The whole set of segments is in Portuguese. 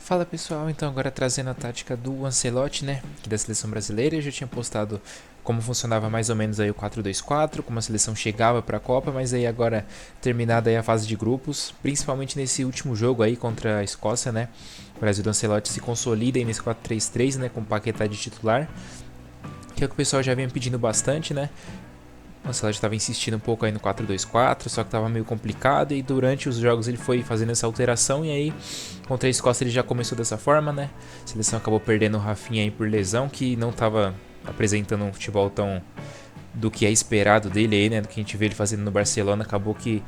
Fala pessoal, então agora trazendo a tática do Ancelotti, né, aqui da seleção brasileira. Eu já tinha postado como funcionava mais ou menos aí o 4-2-4, como a seleção chegava para a Copa, mas aí agora terminada aí a fase de grupos, principalmente nesse último jogo aí contra a Escócia, né, o Brasil do Ancelotti se consolida aí nesse 4-3-3, né, com o Paquetá de titular, que é o que o pessoal já vinha pedindo bastante, né. O Ancelotti estava insistindo um pouco aí no 4-2-4, só que estava meio complicado e durante os jogos ele foi fazendo essa alteração e aí contra a Escócia ele já começou dessa forma, né? A seleção acabou perdendo o Rafinha aí por lesão, que não estava apresentando um futebol tão do que é esperado dele aí, né? Do que a gente vê ele fazendo no Barcelona, acabou que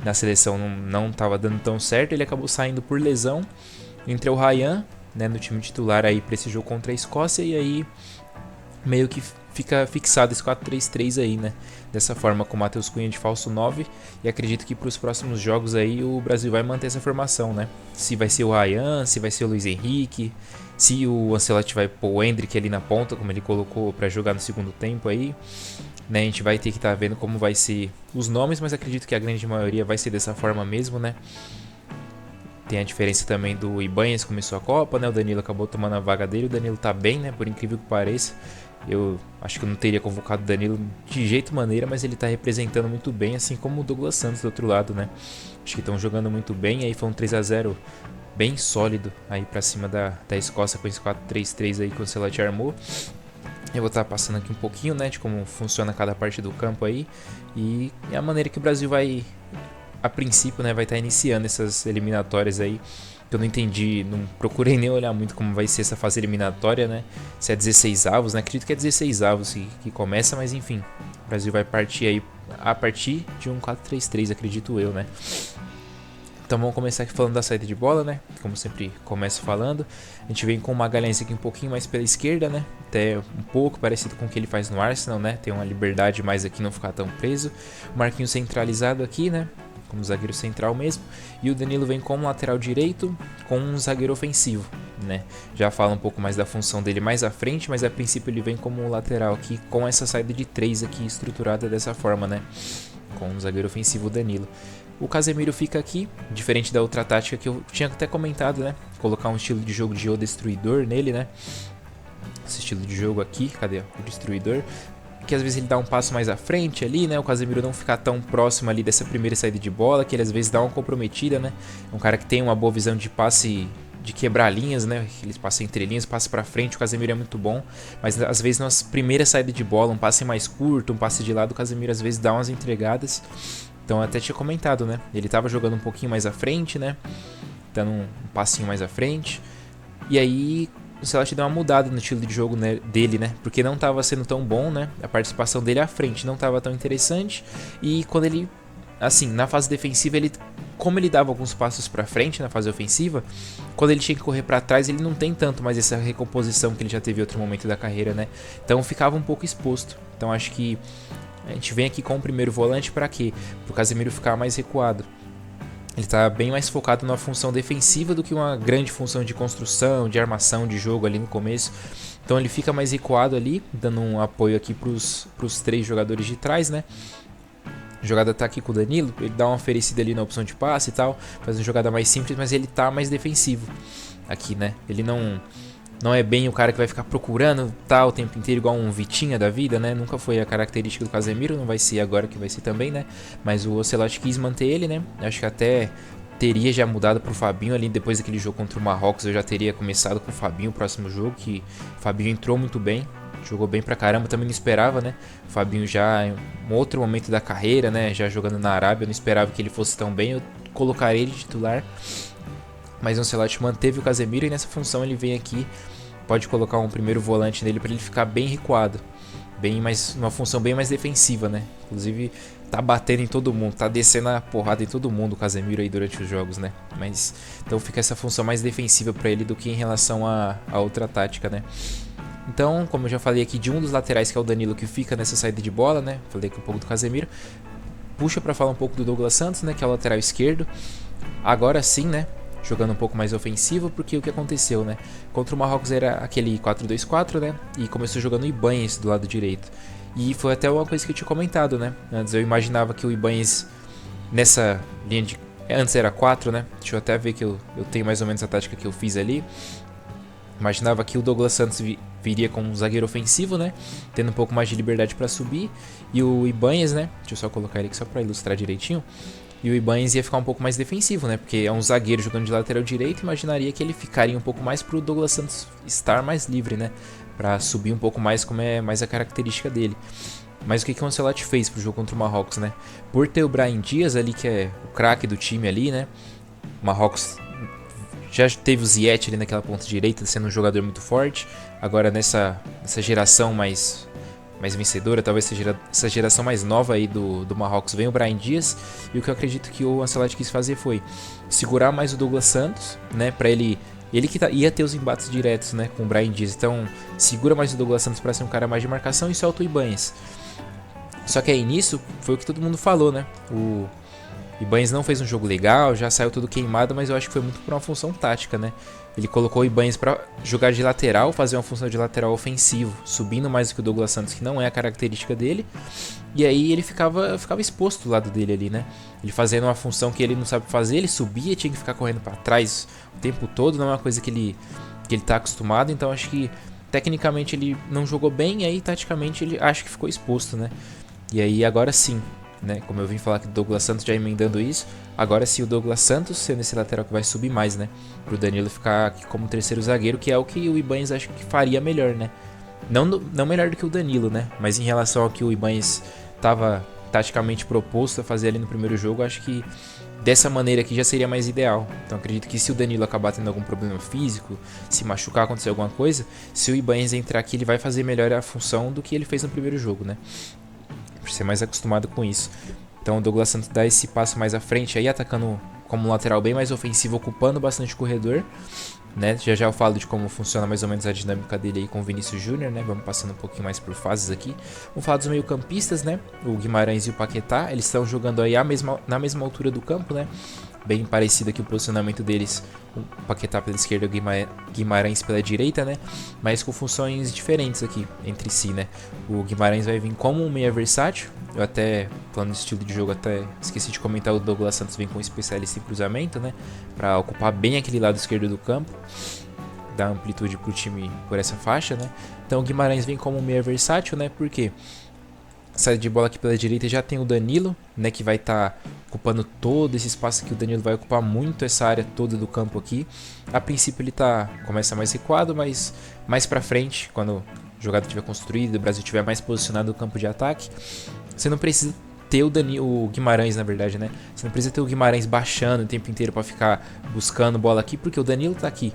na seleção não estava dando tão certo, ele acabou saindo por lesão. Entrou o Ryan, né, no time titular aí para esse jogo contra a Escócia e aí meio que fica fixado esse 4-3-3 aí, né? Dessa forma com o Matheus Cunha de falso 9. E acredito que para os próximos jogos aí o Brasil vai manter essa formação, né? Se vai ser o Ryan, se vai ser o Luiz Henrique, se o Ancelotti vai pôr o Endrick ali na ponta, como ele colocou para jogar no segundo tempo aí. Né? A gente vai ter que estar vendo como vai ser os nomes, mas acredito que a grande maioria vai ser dessa forma mesmo, né? Tem a diferença também do Ibanez, começou a Copa, né? O Danilo acabou tomando a vaga dele. O Danilo tá bem, né? Por incrível que pareça. Eu acho que eu não teria convocado o Danilo de jeito maneira, mas ele tá representando muito bem, assim como o Douglas Santos do outro lado, né? Acho que estão jogando muito bem. E aí foi um 3-0 bem sólido aí pra cima da Escócia com esse 4-3-3 aí que o Ancelotti armou. Eu vou estar passando aqui um pouquinho, né, de como funciona cada parte do campo aí e a maneira que o Brasil vai, a princípio, né, vai estar iniciando essas eliminatórias aí. Eu não entendi, não procurei nem olhar muito como vai ser essa fase eliminatória, né? Se é 16 avos, né? Acredito que é 16 avos que começa, mas enfim. O Brasil vai partir aí a partir de um 4-3-3, acredito eu, né? Então vamos começar aqui falando da saída de bola, né? Como sempre começo falando. A gente vem com o Magalhães aqui um pouquinho mais pela esquerda, né? Até um pouco parecido com o que ele faz no Arsenal, né? Tem uma liberdade mais aqui, não ficar tão preso. O Marquinhos centralizado aqui, né? Como zagueiro central mesmo, e o Danilo vem como lateral direito com um zagueiro ofensivo, né? Já fala um pouco mais da função dele mais à frente, mas a princípio ele vem como lateral aqui com essa saída de 3 aqui estruturada dessa forma, né? Com um zagueiro ofensivo, o Danilo. O Casemiro fica aqui, diferente da outra tática que eu tinha até comentado, né? Colocar um estilo de jogo de O Destruidor nele, né? Esse estilo de jogo aqui, cadê o Destruidor? Que às vezes ele dá um passo mais à frente ali, né? O Casemiro não ficar tão próximo ali dessa primeira saída de bola, que ele às vezes dá uma comprometida, né? É um cara que tem uma boa visão de passe, de quebrar linhas, né? Ele passa entre linhas, passa pra frente, o Casemiro é muito bom, mas às vezes nas primeiras saídas de bola, um passe mais curto, um passe de lado, o Casemiro às vezes dá umas entregadas. Então eu até tinha comentado, né? Ele tava jogando um pouquinho mais à frente, né? Dando um passinho mais à frente. E aí o Ancelotti deu uma mudada no estilo de jogo, né, dele, né? Porque não estava sendo tão bom, né? A participação dele à frente não estava tão interessante. E quando ele, assim, na fase defensiva, ele, como ele dava alguns passos para frente na fase ofensiva, quando ele tinha que correr para trás, ele não tem tanto mais essa recomposição que ele já teve em outro momento da carreira, né? Então ficava um pouco exposto. Então acho que a gente vem aqui com o primeiro volante para quê? Para o Casemiro ficar mais recuado. Ele está bem mais focado na função defensiva do que uma grande função de construção, de armação de jogo ali no começo. Então ele fica mais recuado ali, dando um apoio aqui para os 3 jogadores de trás, né? A jogada tá aqui com o Danilo, ele dá uma oferecida ali na opção de passe e tal, faz uma jogada mais simples, mas ele tá mais defensivo aqui, né? Ele não é bem o cara que vai ficar procurando o tempo inteiro igual um Vitinha da vida, né? Nunca foi a característica do Casemiro, não vai ser agora que vai ser também, né? Mas o Ancelotti quis manter ele, né? Acho que até teria já mudado pro Fabinho ali depois daquele jogo contra o Marrocos, eu já teria começado com o Fabinho o próximo jogo, que o Fabinho entrou muito bem, jogou bem pra caramba, também não esperava, né? O Fabinho já em um outro momento da carreira, né? Já jogando na Arábia, eu não esperava que ele fosse tão bem, eu colocaria ele de titular. Mas o Ancelotti manteve o Casemiro e nessa função ele vem aqui, pode colocar um primeiro volante nele para ele ficar bem recuado, bem mais, uma função bem mais defensiva, né? Inclusive tá batendo em todo mundo, tá descendo a porrada em todo mundo o Casemiro aí durante os jogos, né? Mas então fica essa função mais defensiva para ele do que em relação a outra tática, né? Então, como eu já falei aqui de um dos laterais que é o Danilo que fica nessa saída de bola, né? Falei aqui um pouco do Casemiro. Puxa para falar um pouco do Douglas Santos, né? Que é o lateral esquerdo. Agora sim, né? Jogando um pouco mais ofensivo, porque o que aconteceu, né? Contra o Marrocos era aquele 4-2-4, né? E começou jogando o Ibanez do lado direito. E foi até uma coisa que eu tinha comentado, né? Antes eu imaginava que o Ibanez, nessa linha de Antes era 4, né? Deixa eu até ver que eu tenho mais ou menos a tática que eu fiz ali. Imaginava que o Douglas Santos viria com um zagueiro ofensivo, né? Tendo um pouco mais de liberdade para subir. E o Ibanez, né? Deixa eu só colocar ele aqui só para ilustrar direitinho. E o Ibanez ia ficar um pouco mais defensivo, né? Porque é um zagueiro jogando de lateral direito. Imaginaria que ele ficaria um pouco mais pro Douglas Santos estar mais livre, né? Pra subir um pouco mais, como é mais a característica dele. Mas o que o Ancelotti fez pro jogo contra o Marrocos, né? Por ter o Brahim Dias ali, que é o craque do time ali, né? O Marrocos já teve o Ziyech ali naquela ponta direita, sendo um jogador muito forte. Agora nessa geração mais vencedora, talvez essa geração mais nova aí do Marrocos, vem o Brahim Dias. E o que eu acredito que o Ancelotti quis fazer foi segurar mais o Douglas Santos, né? Pra ele que ia ter os embates diretos, né? Com o Brahim Dias. Então segura mais o Douglas Santos para ser um cara mais de marcação e solta o Ibanez. Só que aí nisso foi o que todo mundo falou, né? O Ibanez não fez um jogo legal, já saiu tudo queimado, mas eu acho que foi muito por uma função tática, né? Ele colocou o Ibanez para jogar de lateral, fazer uma função de lateral ofensivo, subindo mais do que o Douglas Santos, que não é a característica dele. E aí ele ficava exposto do lado dele ali, né? Ele fazendo uma função que ele não sabe fazer, ele subia, tinha que ficar correndo para trás o tempo todo, não é uma coisa que ele tá acostumado, então acho que tecnicamente ele não jogou bem, e aí taticamente ele acho que ficou exposto, né? E aí agora sim, né? Como eu vim falar que o Douglas Santos já emendando isso, agora sim o Douglas Santos sendo esse lateral que vai subir mais, né? Pro Danilo ficar aqui como terceiro zagueiro, que é o que o Ibanez acho que faria melhor, né? Não melhor do que o Danilo, né? Mas em relação ao que o Ibanez estava taticamente proposto a fazer ali no primeiro jogo, acho que dessa maneira aqui já seria mais ideal. Então acredito que se o Danilo acabar tendo algum problema físico, se machucar, acontecer alguma coisa, se o Ibanez entrar aqui, ele vai fazer melhor a função do que ele fez no primeiro jogo, né? Por ser mais acostumado com isso. Então o Douglas Santos dá esse passo mais à frente aí, atacando como um lateral bem mais ofensivo, ocupando bastante o corredor, né? Já eu falo de como funciona mais ou menos a dinâmica dele aí com o Vinícius Júnior, né? Vamos passando um pouquinho mais por fases aqui. Vamos falar dos meio-campistas, né? O Guimarães e o Paquetá, eles estão jogando aí na mesma altura do campo, né? Bem parecido aqui o posicionamento deles, o Paquetá pela esquerda e o Guimarães pela direita, né? Mas com funções diferentes aqui entre si, né? O Guimarães vai vir como um meia versátil. Eu até, falando de estilo de jogo, até esqueci de comentar, o Douglas Santos vem com um especialista em cruzamento, né? Para ocupar bem aquele lado esquerdo do campo, dar amplitude pro time por essa faixa, né? Então o Guimarães vem como um meia versátil, né? Por quê? Saída de bola aqui pela direita já tem o Danilo, né, que vai estar ocupando todo esse espaço aqui. O Danilo vai ocupar muito essa área toda do campo aqui. A princípio ele começa mais recuado, mas mais pra frente, quando o jogada estiver construída, o Brasil estiver mais posicionado no campo de ataque, você não precisa ter o Guimarães, na verdade, né? Você não precisa ter o Guimarães baixando o tempo inteiro para ficar buscando bola aqui, porque o Danilo tá aqui.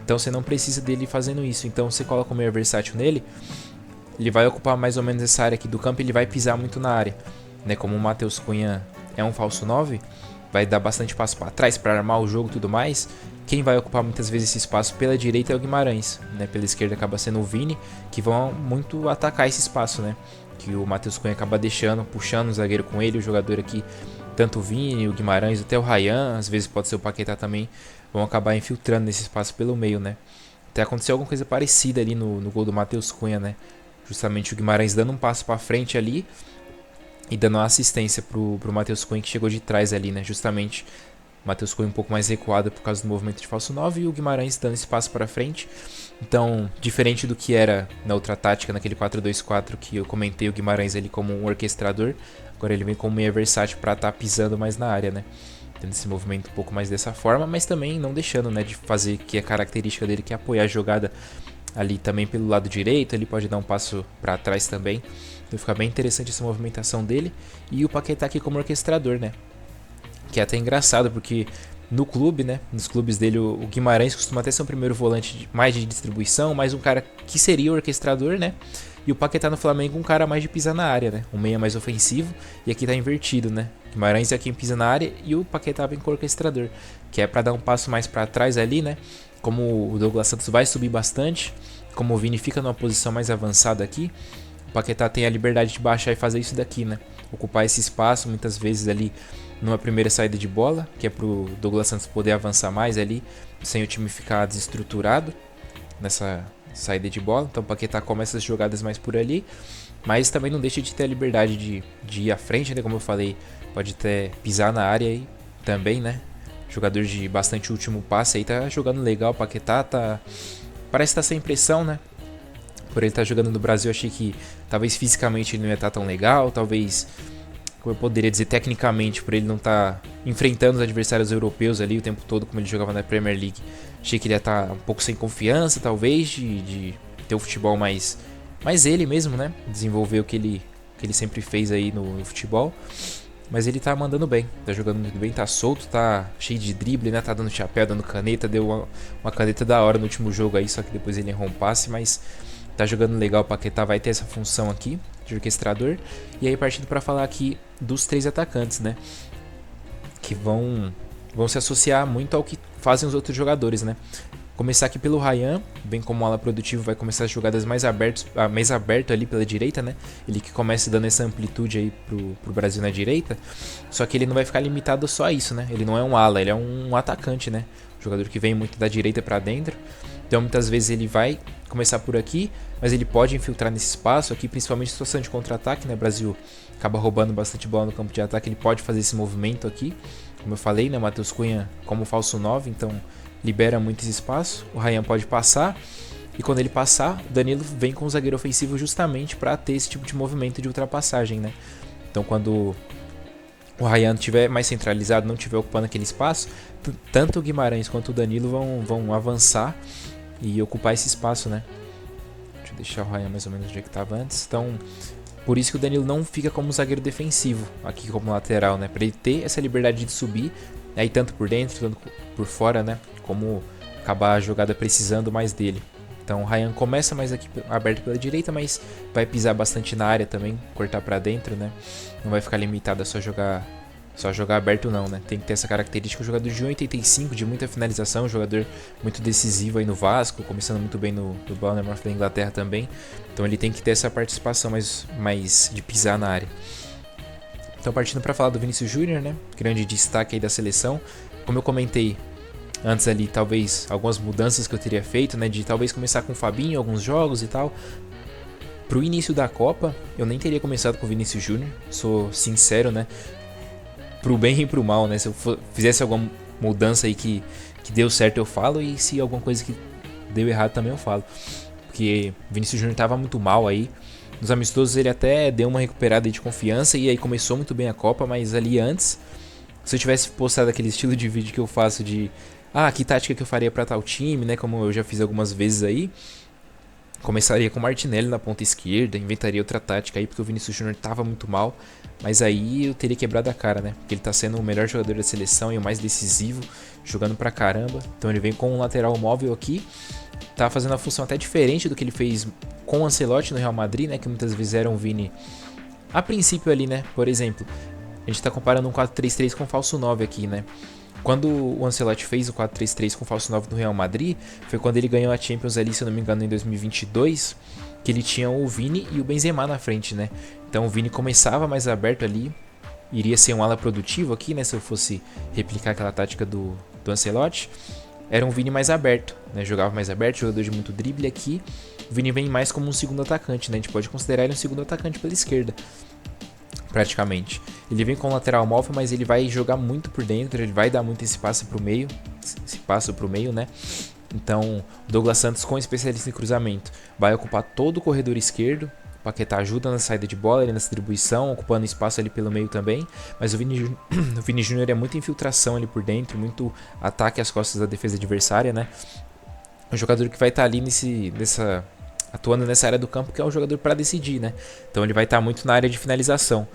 Então você não precisa dele fazendo isso. Então você coloca o meio versátil nele, ele vai ocupar mais ou menos essa área aqui do campo, ele vai pisar muito na área, né? Como o Matheus Cunha é um falso 9, vai dar bastante espaço para trás para armar o jogo e tudo mais. Quem vai ocupar muitas vezes esse espaço pela direita é o Guimarães, né? Pela esquerda acaba sendo o Vini, que vão muito atacar esse espaço, né? Que o Matheus Cunha acaba deixando, puxando o zagueiro com ele, o jogador aqui, tanto o Vini, o Guimarães, até o Ryan, às vezes pode ser o Paquetá também, vão acabar infiltrando nesse espaço pelo meio, né? Até aconteceu alguma coisa parecida ali no gol do Matheus Cunha, né? Justamente o Guimarães dando um passo para frente ali e dando uma assistência pro Matheus Cunha, que chegou de trás ali, né? Justamente o Matheus Cunha um pouco mais recuado por causa do movimento de falso 9 e o Guimarães dando esse passo para frente. Então, diferente do que era na outra tática, naquele 4-2-4 que eu comentei, o Guimarães ali como um orquestrador, agora ele vem como meia versátil para estar pisando mais na área, né? Tendo esse movimento um pouco mais dessa forma, mas também não deixando, né, de fazer que a característica dele, que é apoiar a jogada ali também pelo lado direito. Ele pode dar um passo para trás também, então fica bem interessante essa movimentação dele. E o Paquetá aqui como orquestrador, né, que é até engraçado porque no clube, né, nos clubes dele o Guimarães costuma até ser um primeiro volante mais de distribuição, mais um cara que seria o orquestrador, né, e o Paquetá no Flamengo um cara mais de pisar na área, né, um meia mais ofensivo, e aqui tá invertido, né, Guimarães é quem pisa na área e o Paquetá vem com o orquestrador, que é para dar um passo mais para trás ali, né. Como o Douglas Santos vai subir bastante, como o Vini fica numa posição mais avançada aqui, o Paquetá tem a liberdade de baixar e fazer isso daqui, né? Ocupar esse espaço, muitas vezes ali numa primeira saída de bola, que é pro Douglas Santos poder avançar mais ali, sem o time ficar desestruturado nessa saída de bola. Então o Paquetá começa as jogadas mais por ali, mas também não deixa de ter a liberdade de ir à frente, né? Como eu falei, pode até pisar na área e também, né? Jogador de bastante último passe aí, tá jogando legal. Paquetá parece estar sem pressão, né? Por ele estar jogando no Brasil, achei que talvez fisicamente ele não ia estar tão legal, talvez, como eu poderia dizer, tecnicamente, por ele não estar enfrentando os adversários europeus ali o tempo todo, como ele jogava na Premier League. Achei que ele ia estar um pouco sem confiança, talvez, de ter o futebol mais ele mesmo, né? Desenvolver o que ele sempre fez aí no futebol. Mas ele tá mandando bem, tá jogando muito bem, tá solto, tá cheio de drible, né? Tá dando chapéu, dando caneta, deu uma caneta da hora no último jogo aí, só que depois ele errou um passe, mas tá jogando legal. O Paquetá vai ter essa função aqui de orquestrador. E aí partindo para falar aqui dos 3 atacantes, né? Que vão se associar muito ao que fazem os outros jogadores, né? Começar aqui pelo Ryan, bem como ala produtivo, vai começar as jogadas mais aberto ali pela direita, né? Ele que começa dando essa amplitude aí pro Brasil na direita. Só que ele não vai ficar limitado só a isso, né? Ele não é um ala, ele é um atacante, né? Jogador que vem muito da direita para dentro. Então muitas vezes ele vai começar por aqui, mas ele pode infiltrar nesse espaço aqui, principalmente em situação de contra-ataque, né? O Brasil acaba roubando bastante bola no campo de ataque, ele pode fazer esse movimento aqui. Como eu falei, né? O Matheus Cunha como falso 9, então libera muito esse espaço. O Ryan pode passar, e quando ele passar, o Danilo vem com o zagueiro ofensivo justamente para ter esse tipo de movimento de ultrapassagem, né? Então quando o Ryan estiver mais centralizado, não estiver ocupando aquele espaço, tanto o Guimarães quanto o Danilo vão avançar e ocupar esse espaço, né? Deixa eu deixar o Ryan mais ou menos onde é que estava antes. Então, por isso que o Danilo não fica como zagueiro defensivo, aqui como lateral, né? Para ele ter essa liberdade de subir, aí tanto por dentro, tanto por fora, né? Como acabar a jogada precisando mais dele. Então o Ryan começa mais aqui aberto pela direita, mas vai pisar bastante na área também, cortar para dentro, né? Não vai ficar limitado a só jogar aberto não, né? Tem que ter essa característica. Um jogador de 1,85, de muita finalização, um jogador muito decisivo aí no Vasco, começando muito bem no Bournemouth da Inglaterra também. Então ele tem que ter essa participação mais de pisar na área. Então partindo para falar do Vinícius Júnior, né? Grande destaque aí da seleção. Como eu comentei antes ali, talvez algumas mudanças que eu teria feito, né? De talvez começar com o Fabinho, alguns jogos e tal. Pro início da Copa, eu nem teria começado com o Vinícius Júnior, sou sincero, né? Pro bem e pro mal, né? Se eu fizesse alguma mudança aí que deu certo, eu falo. E se alguma coisa que deu errado também eu falo. Porque o Vinícius Júnior tava muito mal aí. Nos amistosos ele até deu uma recuperada aí de confiança e aí começou muito bem a Copa, mas ali antes, se eu tivesse postado aquele estilo de vídeo que eu faço de que tática que eu faria pra tal time, né? Como eu já fiz algumas vezes aí. Começaria com o Martinelli na ponta esquerda, inventaria outra tática aí, porque o Vinícius Júnior tava muito mal. Mas aí eu teria quebrado a cara, né? Porque ele tá sendo o melhor jogador da seleção e o mais decisivo, jogando pra caramba. Então ele vem com um lateral móvel aqui, tá fazendo uma função até diferente do que ele fez com o Ancelotti no Real Madrid, né? Que muitas vezes era um Vini a princípio ali, né? Por exemplo, a gente tá comparando um 4-3-3 com um falso 9 aqui, né? Quando o Ancelotti fez o 4-3-3 com o falso 9 no Real Madrid, foi quando ele ganhou a Champions ali, se eu não me engano, em 2022, que ele tinha o Vini e o Benzema na frente, né? Então o Vini começava mais aberto ali, iria ser um ala produtivo aqui, né? Se eu fosse replicar aquela tática do Ancelotti, era um Vini mais aberto, né? Jogava mais aberto, jogador de muito drible aqui. O Vini vem mais como um segundo atacante, né? A gente pode considerar ele um segundo atacante pela esquerda, praticamente. Ele vem com o lateral móvel, mas ele vai jogar muito por dentro, ele vai dar muito esse passo pro meio, né? Então, o Douglas Santos, com especialista em cruzamento, vai ocupar todo o corredor esquerdo. O Paquetá ajuda na saída de bola, na distribuição, ocupando espaço ali pelo meio também. Mas o Vini Júnior é muita infiltração ali por dentro, muito ataque às costas da defesa adversária, né? Um jogador que vai estar ali atuando nessa área do campo, que é um jogador para decidir, né? Então ele vai estar muito na área de finalização.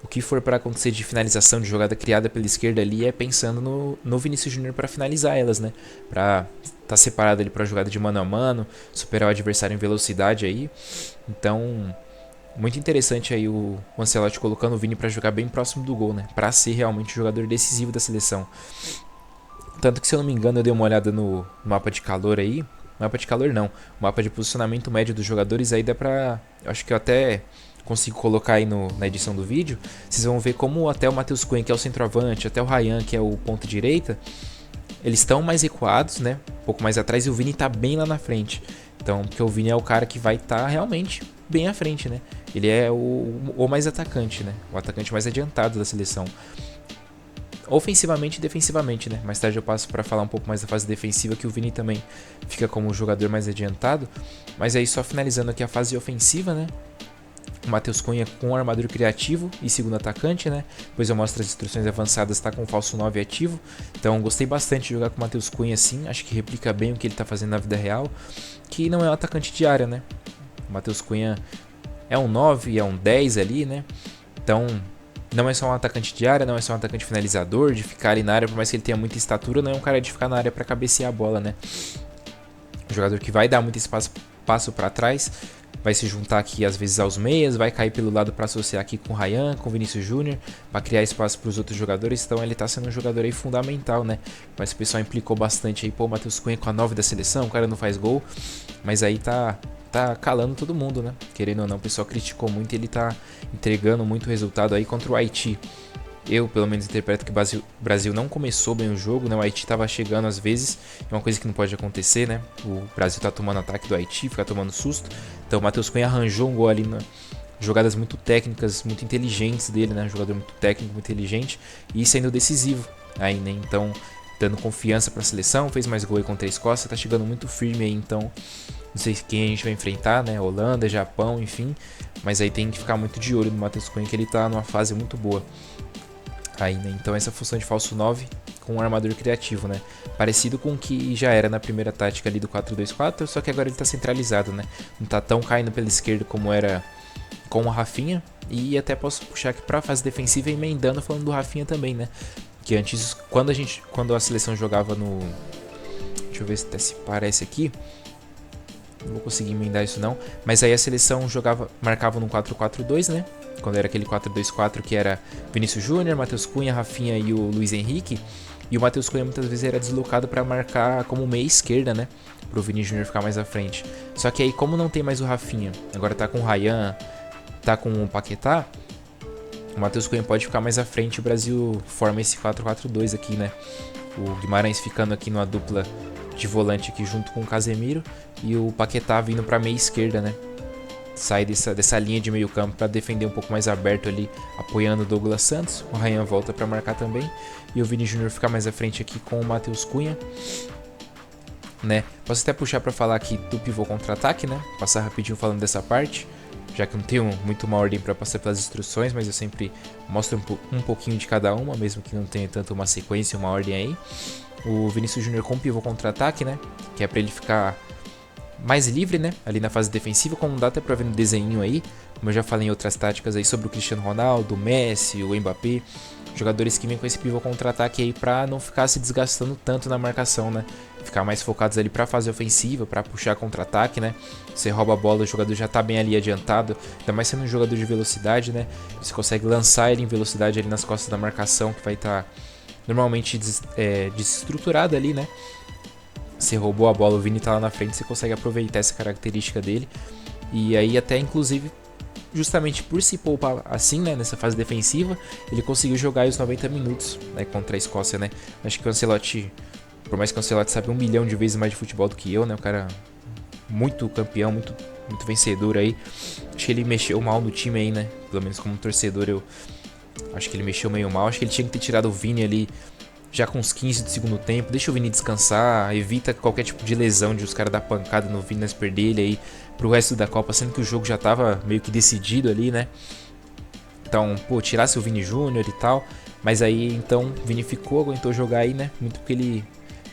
O que for para acontecer de finalização de jogada criada pela esquerda ali é pensando no Vinícius Júnior para finalizar elas, né? Para estar separado ali para jogada de mano a mano, superar o adversário em velocidade aí. Então, muito interessante aí o Ancelotti colocando o Vini para jogar bem próximo do gol, né? Para ser realmente o jogador decisivo da seleção. Tanto que, se eu não me engano, eu dei uma olhada no mapa de calor aí. Mapa de calor não, mapa de posicionamento médio dos jogadores aí dá pra... Eu acho que eu até consigo colocar aí na edição do vídeo. Vocês vão ver como até o Matheus Cunha, que é o centroavante, até o Ryan, que é o ponto direita, eles estão mais recuados, né? Um pouco mais atrás, e o Vini tá bem lá na frente. Então, porque o Vini é o cara que vai estar realmente bem à frente, né? Ele é o mais atacante, né? O atacante mais adiantado da seleção. ofensivamente e defensivamente, né? Mais tarde eu passo para falar um pouco mais da fase defensiva, que o Vini também fica como jogador mais adiantado. Mas aí só finalizando aqui a fase ofensiva, né? O Matheus Cunha com armador criativo e segundo atacante, né? Depois eu mostro as instruções avançadas, tá com o falso 9 ativo. Então gostei bastante de jogar com o Matheus Cunha assim, acho que replica bem o que ele tá fazendo na vida real, que não é um atacante de área, né? O Matheus Cunha é um 9, é um 10 ali, né? Então não é só um atacante de área, não é só um atacante finalizador, de ficar ali na área, por mais que ele tenha muita estatura, não é um cara de ficar na área para cabecear a bola, né? Um jogador que vai dar muito espaço para trás, vai se juntar aqui às vezes aos meias, vai cair pelo lado para associar aqui com o Ryan, com o Vinícius Júnior, para criar espaço para os outros jogadores. Então ele tá sendo um jogador aí fundamental, né? Mas o pessoal implicou bastante aí, pô, o Matheus Cunha com a 9 da seleção, o cara não faz gol, mas aí tá calando todo mundo, né? Querendo ou não, o pessoal criticou muito e ele tá entregando muito resultado aí contra o Haiti. Eu, pelo menos, interpreto que o Brasil não começou bem o jogo, né? O Haiti tava chegando às vezes, é uma coisa que não pode acontecer, né? O Brasil tá tomando ataque do Haiti, fica tomando susto. Então o Matheus Cunha arranjou um gol ali, jogadas muito técnicas, muito inteligentes dele, né? Um jogador muito técnico, muito inteligente e sendo decisivo aí, né? Então, dando confiança para a seleção, fez mais gol aí contra a Escócia, tá chegando muito firme aí, então não sei quem a gente vai enfrentar, né? Holanda, Japão, enfim. Mas aí tem que ficar muito de olho no Matheus Cunha, que ele tá numa fase muito boa. Aí, né? Então essa função de falso 9 com um armador criativo, né? Parecido com o que já era na primeira tática ali do 4-2-4, só que agora ele tá centralizado, né? Não tá tão caindo pela esquerda como era com o Rafinha. E até posso puxar aqui pra fase defensiva emendando falando do Rafinha também, né? Que antes, quando a seleção jogava no... Deixa eu ver se até se parece aqui. Não vou conseguir emendar isso não. Mas aí a seleção marcava no 4-4-2, né? Quando era aquele 4-2-4 que era Vinícius Júnior, Matheus Cunha, Rafinha e o Luiz Henrique. E o Matheus Cunha muitas vezes era deslocado para marcar como meia esquerda, né? Pro Vinícius Júnior ficar mais à frente. Só que aí, como não tem mais o Rafinha, agora tá com o Ryan, tá com o Paquetá, o Matheus Cunha pode ficar mais à frente. O Brasil forma esse 4-4-2 aqui, né? O Guimarães ficando aqui numa dupla de volante aqui junto com o Casemiro e o Paquetá vindo para meia esquerda, né? Sai dessa linha de meio campo para defender um pouco mais aberto ali, apoiando o Douglas Santos. O Ryan volta para marcar também e o Vini Júnior fica mais à frente aqui com o Matheus Cunha, né? Posso até puxar para falar aqui do pivô contra-ataque, né? Passar rapidinho falando dessa parte, já que não tenho muito uma ordem para passar pelas instruções, mas eu sempre mostro um pouquinho de cada uma, mesmo que não tenha tanto uma sequência, uma ordem aí. O Vinícius Júnior com pivô contra-ataque, né? Que é para ele ficar mais livre, né? Ali na fase defensiva, como dá até pra ver no desenho aí. Como eu já falei em outras táticas aí sobre o Cristiano Ronaldo, o Messi, o Mbappé. Jogadores que vêm com esse pivô contra-ataque aí pra não ficar se desgastando tanto na marcação, né? Ficar mais focados ali pra fase ofensiva, pra puxar contra-ataque, né? Você rouba a bola, o jogador já tá bem ali adiantado. Ainda mais sendo um jogador de velocidade, né? Você consegue lançar ele em velocidade ali nas costas da marcação, que vai estar normalmente desestruturado ali, né? Você roubou a bola, o Vini tá lá na frente, você consegue aproveitar essa característica dele. E aí até inclusive, justamente por se poupar assim, né, nessa fase defensiva, ele conseguiu jogar os 90 minutos, né, contra a Escócia, né. Acho que o Ancelotti, por mais que o Ancelotti saiba 1 milhão de vezes mais de futebol do que eu, né, o cara muito campeão, muito vencedor aí. Acho que ele mexeu mal no time aí, né, pelo menos como torcedor eu acho que ele mexeu meio mal. Acho que ele tinha que ter tirado o Vini ali já com uns 15 do segundo tempo, deixa o Vini descansar, evita qualquer tipo de lesão de os caras dar pancada no Vini, perder ele aí pro resto da Copa, sendo que o jogo já tava meio que decidido ali, né? Então, pô, tirasse o Vini Júnior e tal, mas aí então o Vini ficou, aguentou jogar aí, né? Muito porque ele,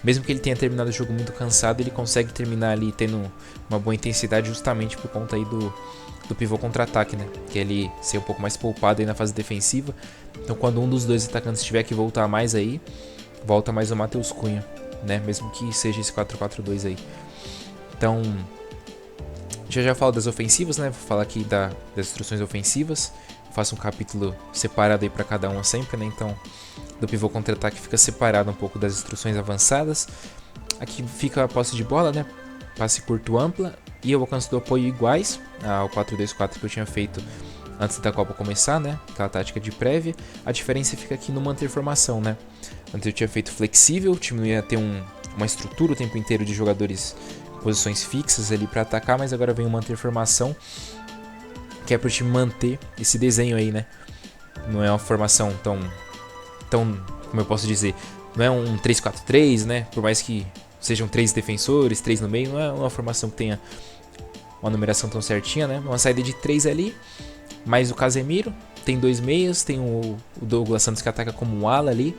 mesmo que ele tenha terminado o jogo muito cansado, ele consegue terminar ali tendo uma boa intensidade justamente por conta aí do pivô contra-ataque, né? Que é ele ser um pouco mais poupado aí na fase defensiva. Então quando um dos dois atacantes tiver que voltar mais aí, volta mais o Matheus Cunha, né? Mesmo que seja esse 4-4-2 aí. Então, já falo das ofensivas, né? Vou falar aqui das instruções ofensivas. Faço um capítulo separado aí para cada uma sempre, né? Então, do pivô contra-ataque fica separado um pouco das instruções avançadas. Aqui fica a posse de bola, né? Passe curto ampla e o alcance do apoio iguais ao 4-2-4 que eu tinha feito antes da Copa começar, né? Aquela tática de prévia. A diferença fica aqui no manter formação, né? Antes eu tinha feito flexível, o time não ia ter uma estrutura o tempo inteiro de jogadores em posições fixas ali para atacar, mas agora vem o manter formação, que é pro time manter esse desenho aí, né? Não é uma formação tão como eu posso dizer, não é um 3-4-3, né? Por mais que sejam 3 defensores, 3 no meio, não é uma formação que tenha uma numeração tão certinha, né? Uma saída de 3 ali, mais o Casemiro, tem 2 meias, tem o Douglas Santos que ataca como um ala ali.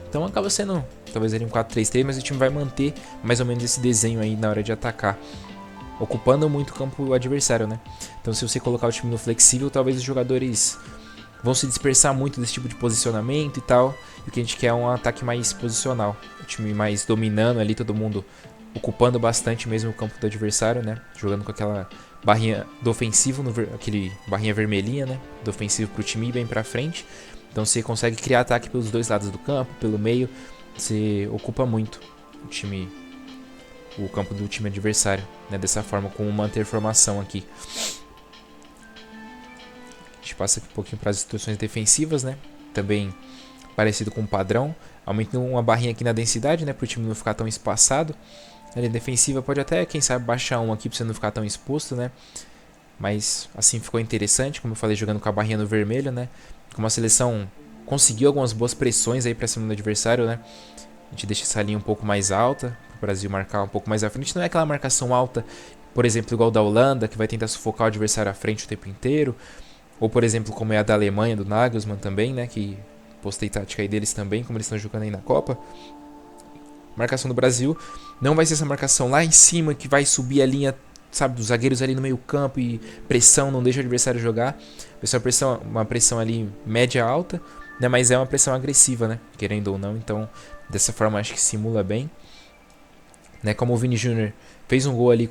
Então acaba sendo talvez ali um 4-3-3, mas o time vai manter mais ou menos esse desenho aí na hora de atacar, ocupando muito o campo adversário, né? Então se você colocar o time no flexível, talvez os jogadores vão se dispersar muito desse tipo de posicionamento e tal. E o que a gente quer é um ataque mais posicional, o time mais dominando ali, todo mundo ocupando bastante mesmo o campo do adversário, né? Jogando com aquela barrinha do ofensivo, aquele barrinha vermelhinha, né? Do ofensivo pro time ir bem pra frente. Então você consegue criar ataque pelos dois lados do campo, pelo meio. Você ocupa muito o campo do time adversário, né? Dessa forma, com manter formação aqui. A gente passa aqui um pouquinho para as instruções defensivas, né? Também parecido com o padrão. Aumenta uma barrinha aqui na densidade, né? Para o time não ficar tão espaçado. A linha defensiva pode até, quem sabe, baixar um aqui para você não ficar tão exposto, né? Mas assim ficou interessante, como eu falei, jogando com a barrinha no vermelho, né? Como a seleção conseguiu algumas boas pressões aí para cima do adversário, né? A gente deixa essa linha um pouco mais alta, para o Brasil marcar um pouco mais à frente. Não é aquela marcação alta, por exemplo, igual da Holanda, que vai tentar sufocar o adversário à frente o tempo inteiro. Ou, por exemplo, como é a da Alemanha, do Nagelsmann também, né? Que postei tática aí deles também, como eles estão jogando aí na Copa. Marcação do Brasil não vai ser essa marcação lá em cima que vai subir a linha, sabe, dos zagueiros ali no meio campo e pressão, não deixa o adversário jogar. Vai ser uma pressão ali média alta, né? Mas é uma pressão agressiva, né? Querendo ou não, então dessa forma acho que simula bem, né? Como o Vini Júnior fez um gol ali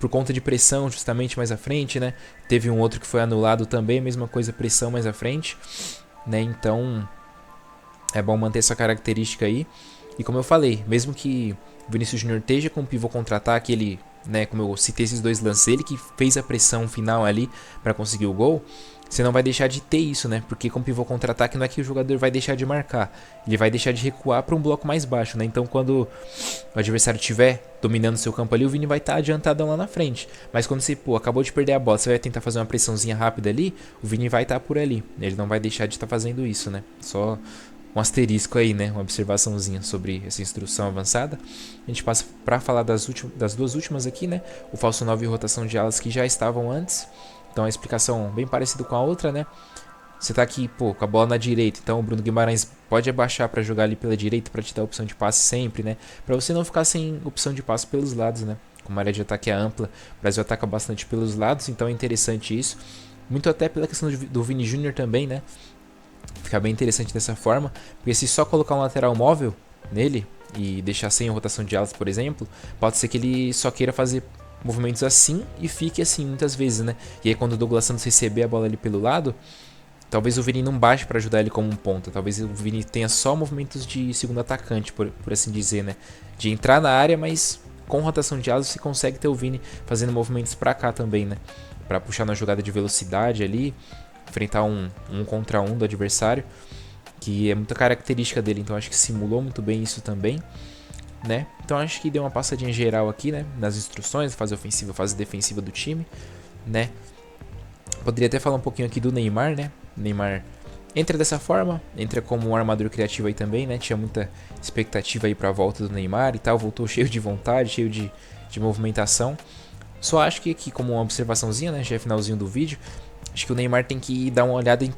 por conta de pressão justamente mais à frente, né? Teve um outro que foi anulado também, mesma coisa, pressão mais à frente, né? Então é bom manter essa característica aí. E como eu falei, mesmo que o Vinícius Júnior esteja com o pivô contra-ataque, ele, né, como eu citei esses dois lances, ele que fez a pressão final ali para conseguir o gol, você não vai deixar de ter isso, né? Porque com o pivô contra-ataque não é que o jogador vai deixar de marcar, ele vai deixar de recuar para um bloco mais baixo, né? Então quando o adversário estiver dominando seu campo ali, o Vini vai estar adiantadão lá na frente. Mas quando você, acabou de perder a bola, você vai tentar fazer uma pressãozinha rápida ali, o Vini vai estar por ali. Ele não vai deixar de estar fazendo isso, né? Só um asterisco aí, né? Uma observaçãozinha sobre essa instrução avançada. A gente passa para falar das duas últimas aqui, né? O falso 9 e rotação de alas que já estavam antes. Então a explicação bem parecida com a outra, né? Você tá aqui, com a bola na direita, então o Bruno Guimarães pode abaixar para jogar ali pela direita para te dar a opção de passe sempre, né? Para você não ficar sem opção de passe pelos lados, né? Como a área de ataque é ampla, o Brasil ataca bastante pelos lados, então é interessante isso. Muito até pela questão do Vini Júnior também, né? Fica bem interessante dessa forma, porque se só colocar um lateral móvel nele e deixar sem a rotação de alas, por exemplo, pode ser que ele só queira fazer movimentos assim e fique assim muitas vezes, né? E aí quando o Douglas Santos receber a bola ali pelo lado, talvez o Vini não baixe para ajudar ele como um ponta, talvez o Vini tenha só movimentos de segundo atacante, por assim dizer, né? De entrar na área, mas com rotação de alas você consegue ter o Vini fazendo movimentos para cá também, né? Para puxar na jogada de velocidade ali, enfrentar um contra um do adversário, que é muita característica dele, então acho que simulou muito bem isso também, né? Então acho que deu uma passadinha geral aqui, né, nas instruções, fase ofensiva, fase defensiva do time, né? Poderia até falar um pouquinho aqui do Neymar, né? O Neymar entra dessa forma, entra como um armador criativo aí também, né? Tinha muita expectativa aí para a volta do Neymar e tal, voltou cheio de vontade, cheio de movimentação. Só acho que aqui como uma observaçãozinha, né, já é finalzinho do vídeo, acho que o Neymar tem que dar uma olhada em...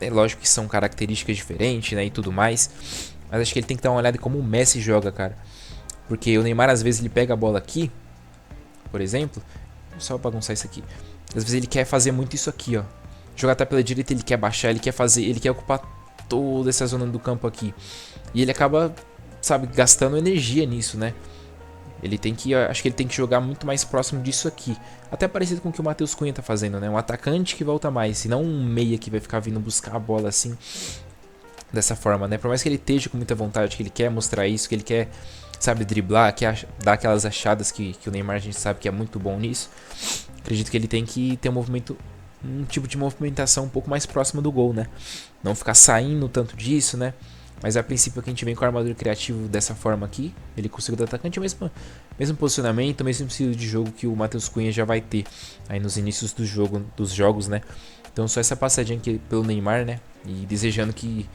É lógico que são características diferentes, né, e tudo mais. Mas acho que ele tem que dar uma olhada em como o Messi joga, cara. Porque o Neymar, às vezes, ele pega a bola aqui, por exemplo. Vou só bagunçar isso aqui. Às vezes ele quer fazer muito isso aqui, ó. Jogar até pela direita, ele quer baixar, ele quer ocupar toda essa zona do campo aqui. E ele acaba, sabe, gastando energia nisso, né? Acho que ele tem que jogar muito mais próximo disso aqui. Até parecido com o que o Matheus Cunha tá fazendo, né? Um atacante que volta mais, e não um meia que vai ficar vindo buscar a bola assim, dessa forma, né? Por mais que ele esteja com muita vontade, que ele quer mostrar isso, que ele quer, sabe, driblar, quer dar aquelas achadas que o Neymar a gente sabe que é muito bom nisso. Acredito que ele tem que ter um tipo de movimentação um pouco mais próximo do gol, né? Não ficar saindo tanto disso, né? Mas a princípio que a gente vem com o armador criativo dessa forma aqui, ele conseguiu do atacante, o mesmo posicionamento, o mesmo estilo de jogo que o Matheus Cunha já vai ter aí nos inícios dos jogos, né? Então só essa passadinha aqui pelo Neymar, né? E desejando que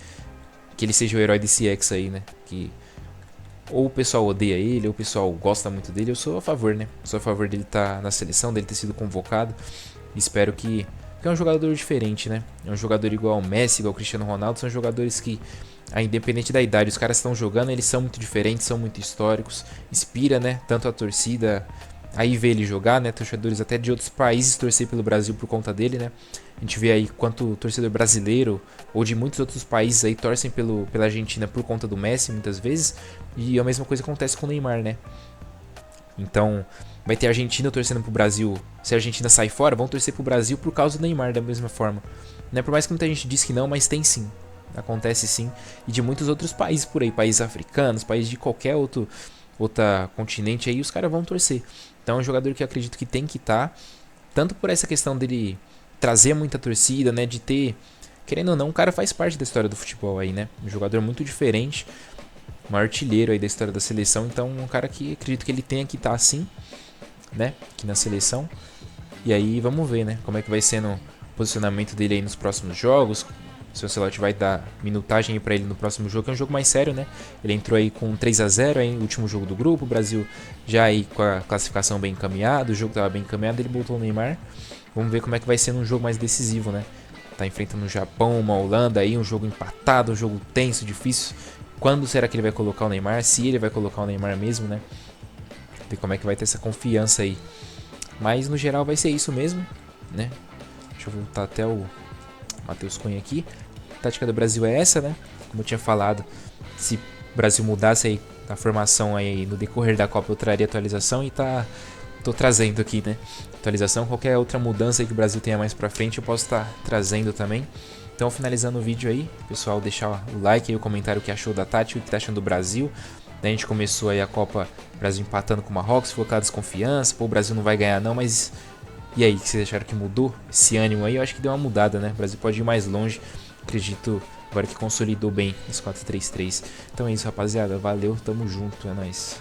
que ele seja o herói desse Hexa aí, né? Que ou o pessoal odeia ele, ou o pessoal gosta muito dele. Eu sou a favor, né? Sou a favor dele estar na seleção, dele ter sido convocado. Espero que é um jogador diferente, né? É um jogador igual ao Messi, igual ao Cristiano Ronaldo. São jogadores que, independente da idade, os caras estão jogando, eles são muito diferentes, são muito históricos. Inspira, né? Tanto a torcida aí ver ele jogar, né? Torcedores até de outros países torcer pelo Brasil por conta dele, né? A gente vê aí quanto torcedor brasileiro ou de muitos outros países aí torcem pela Argentina por conta do Messi muitas vezes. E a mesma coisa acontece com o Neymar, né? Então, vai ter a Argentina torcendo pro Brasil. Se a Argentina sair fora, vão torcer pro Brasil por causa do Neymar da mesma forma. Né? Por mais que muita gente diz que não, mas tem sim. Acontece sim. E de muitos outros países por aí, países africanos, países de qualquer outro continente aí, os caras vão torcer. Então é um jogador que eu acredito que tem que estar, tanto por essa questão dele trazer muita torcida, né, de ter, querendo ou não, o cara faz parte da história do futebol aí, né? Um jogador muito diferente, um artilheiro aí da história da seleção, então um cara que acredito que ele tenha que estar assim, né, aqui na seleção. E aí vamos ver, né, como é que vai sendo o posicionamento dele aí nos próximos jogos. Se o Ancelotti vai dar minutagem aí pra ele no próximo jogo, que é um jogo mais sério, né? Ele entrou aí com 3-0 aí no último jogo do grupo, o Brasil já aí com a classificação bem encaminhada, o jogo tava bem encaminhado, ele botou o Neymar. Vamos ver como é que vai ser num jogo mais decisivo, né? Tá enfrentando o Japão, uma Holanda aí, um jogo empatado, um jogo tenso, difícil. Quando será que ele vai colocar o Neymar? Se ele vai colocar o Neymar mesmo, né? Ver como é que vai ter essa confiança aí. Mas no geral vai ser isso mesmo, né? Deixa eu voltar até o Matheus Cunha aqui. A tática do Brasil é essa, né? Como eu tinha falado, se o Brasil mudasse aí a formação aí no decorrer da Copa, eu traria atualização e tô trazendo aqui, né? Atualização, qualquer outra mudança aí que o Brasil tenha mais pra frente, eu posso estar trazendo também. Então, finalizando o vídeo aí, pessoal, deixar o like e o comentário o que achou da tática, o que tá achando do Brasil. A gente começou aí a Copa, Brasil empatando com o Marrocos, ficou aquela desconfiança, pô, o Brasil não vai ganhar não, mas e aí, que vocês acharam que mudou esse ânimo aí? Eu acho que deu uma mudada, né? O Brasil pode ir mais longe, acredito, agora que consolidou bem esse 4-3-3. Então é isso, rapaziada, valeu, tamo junto, é nóis.